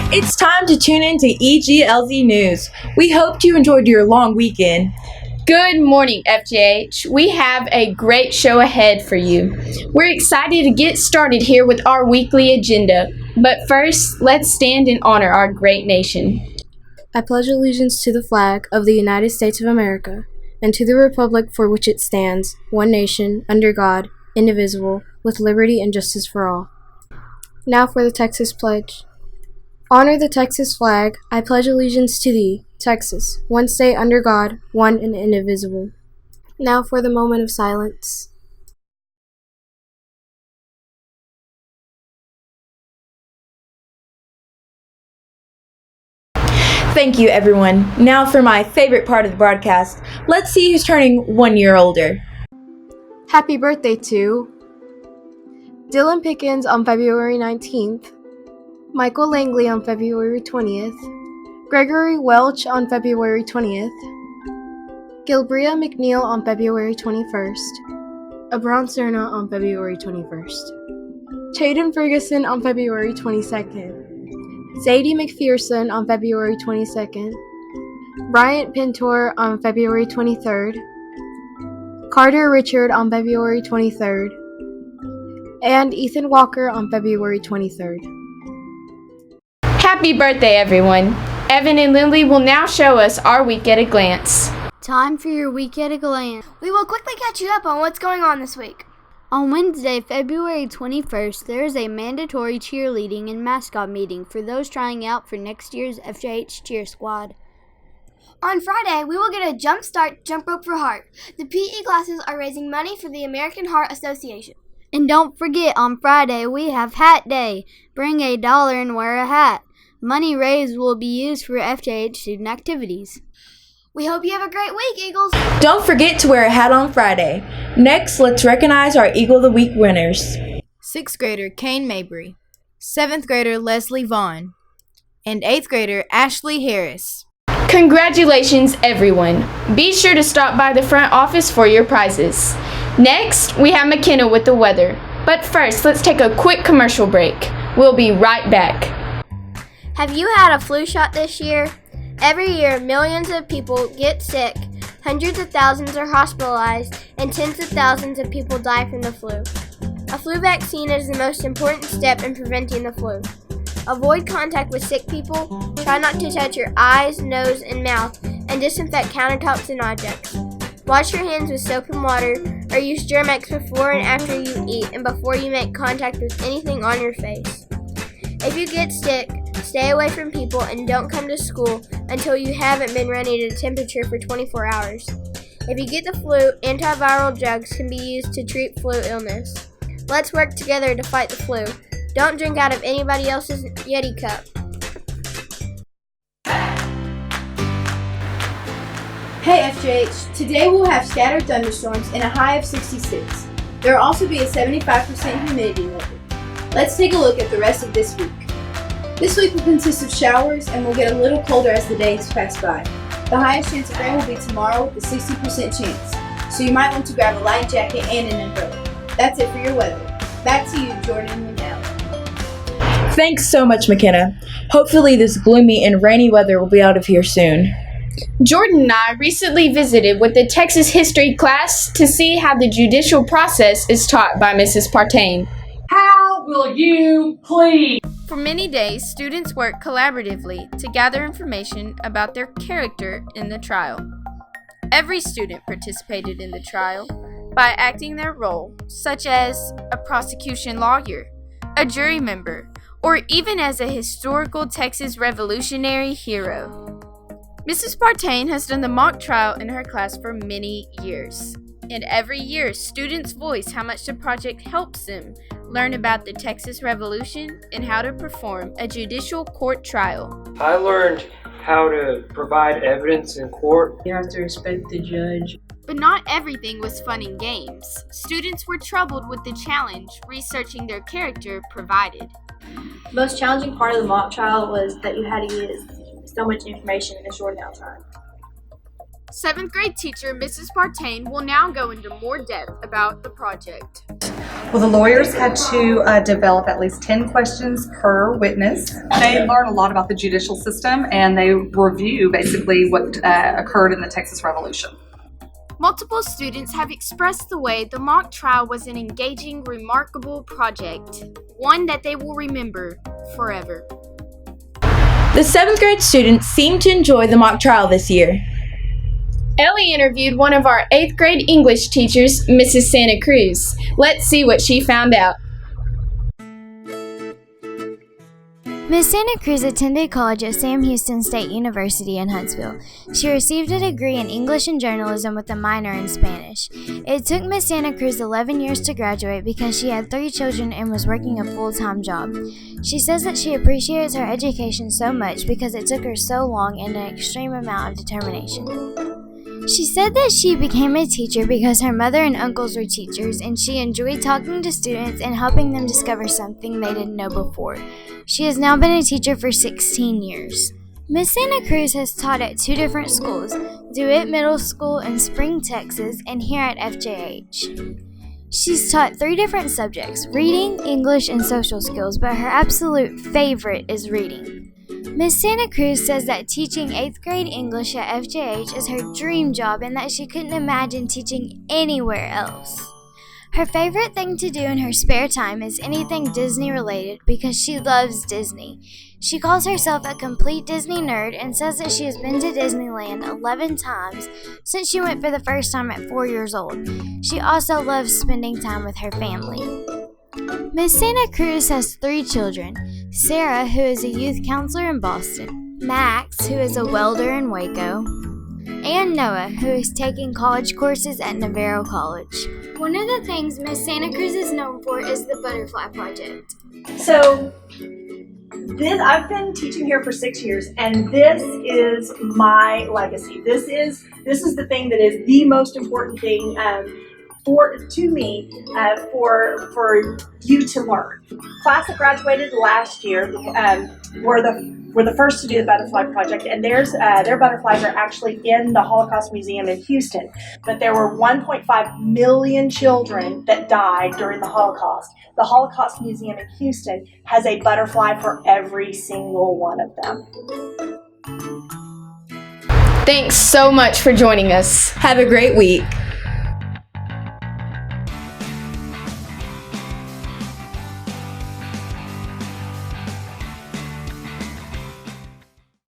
It's time to tune in to EGLZ News. We hope you enjoyed your long weekend. Good morning, FJH. We have a great show ahead for you. We're excited to get started here with our weekly agenda. But first, let's stand and honor our great nation. I pledge allegiance to the flag of the United States of America and to the republic for which it stands, one nation, under God, indivisible, with liberty and justice for all. Now for the Texas Pledge. Honor the Texas flag. I pledge allegiance to thee, Texas, one state under God, one and indivisible. Now for the moment of silence. Thank you, everyone. Now for my favorite part of the broadcast. Let's see who's turning 1 year older. Happy birthday to Dylan Pickens on February 19th, Mikal Langley on February 20th, Gregory Welch on February 20th, Gilbrea McNeil on February 21st, Abrahan Serna on February 21st, Chayton Ferguson on February 22nd, Zadie McPherson on February 22nd, Bryant Pintor on February 23rd, Carter Richard on February 23rd, and Ethan Walker on February 23rd. Happy birthday, everyone. Evan and Lindley will now show us our week at a glance. Time for your week at a glance. We will quickly catch you up on what's going on this week. On Wednesday, February 21st, there is a mandatory cheerleading and mascot meeting for those trying out for next year's FJH Cheer Squad. On Friday, we will get a Jump Start Jump Rope for Heart. The PE classes are raising money for the American Heart Association. And don't forget, on Friday, we have Hat Day. Bring $1 and wear a hat. Money raised will be used for FJH student activities. We hope you have a great week, Eagles. Don't forget to wear a hat on Friday. Next, let's recognize our Eagle of the Week winners. 6th grader Kane Mabry, 7th grader Leslie Vaughn, and 8th grader Ashley Harris. Congratulations, everyone. Be sure to stop by the front office for your prizes. Next, we have McKenna with the weather. But first, let's take a quick commercial break. We'll be right back. Have you had a flu shot this year? Every year, millions of people get sick, hundreds of thousands are hospitalized, and tens of thousands of people die from the flu. A flu vaccine is the most important step in preventing the flu. Avoid contact with sick people, try not to touch your eyes, nose, and mouth, and disinfect countertops and objects. Wash your hands with soap and water, or use Germ-X before and after you eat and before you make contact with anything on your face. If you get sick, stay away from people and don't come to school until you haven't been running at a temperature for 24 hours. If you get the flu, antiviral drugs can be used to treat flu illness. Let's work together to fight the flu. Don't drink out of anybody else's Yeti cup. Hey FJH, today we'll have scattered thunderstorms and a high of 66. There will also be a 75% humidity level. Let's take a look at the rest of this week. This week will consist of showers and will get a little colder as the days pass by. The highest chance of rain will be tomorrow with a 60% chance, so you might want to grab a light jacket and an umbrella. That's it for your weather. Back to you, Jordan and Elle. Thanks so much, McKenna. Hopefully this gloomy and rainy weather will be out of here soon. Jordan and I recently visited with the Texas history class to see how the judicial process is taught by Mrs. Partain. How will you please? For many days, students worked collaboratively to gather information about their character in the trial. Every student participated in the trial by acting their role, such as a prosecution lawyer, a jury member, or even as a historical Texas revolutionary hero. Mrs. Partain has done the mock trial in her class for many years, and every year students voice how much the project helps them learn about the Texas Revolution and how to perform a judicial court trial. I learned how to provide evidence in court. You have to respect the judge. But not everything was fun and games. Students were troubled with the challenge researching their character provided. The most challenging part of the mock trial was that you had to get so much information in a short amount of time. 7th grade teacher Mrs. Partain will now go into more depth about the project. Well, the lawyers had to develop at least 10 questions per witness. They learn a lot about the judicial system, and they review basically what occurred in the Texas Revolution. Multiple students have expressed the way the mock trial was an engaging, remarkable project, one that they will remember forever. The 7th grade students seemed to enjoy the mock trial this year. Ellie interviewed one of our 8th grade English teachers, Mrs. Santa Cruz. Let's see what she found out. Miss Santa Cruz attended college at Sam Houston State University in Huntsville. She received a degree in English and journalism with a minor in Spanish. It took Miss Santa Cruz 11 years to graduate because she had 3 children and was working a full-time job. She says that she appreciates her education so much because it took her so long and an extreme amount of determination. She said that she became a teacher because her mother and uncles were teachers, and she enjoyed talking to students and helping them discover something they didn't know before. She has now been a teacher for 16 years. Miss Santa Cruz has taught at 2 different schools, DeWitt Middle School in Spring, Texas, and here at FJH. She's taught 3 different subjects, reading, English, and social skills, but her absolute favorite is reading. Miss Santa Cruz says that teaching 8th grade English at FJH is her dream job and that she couldn't imagine teaching anywhere else. Her favorite thing to do in her spare time is anything Disney related because she loves Disney. She calls herself a complete Disney nerd and says that she has been to Disneyland 11 times since she went for the first time at 4 years old. She also loves spending time with her family. Miss Santa Cruz has 3 children, Sarah, who is a youth counselor in Boston, Max, who is a welder in Waco, and Noah, who is taking college courses at Navarro College. One of the things Miss Santa Cruz is known for is the Butterfly Project. So, I've been teaching here for 6 years, and this is my legacy. This is the thing that is the most important thing to me for you to learn. Class that graduated last year were the first to do the Butterfly Project, and their butterflies are actually in the Holocaust Museum in Houston. But there were 1.5 million children that died during the Holocaust. The Holocaust Museum in Houston has a butterfly for every single one of them. Thanks so much for joining us. Have a great week.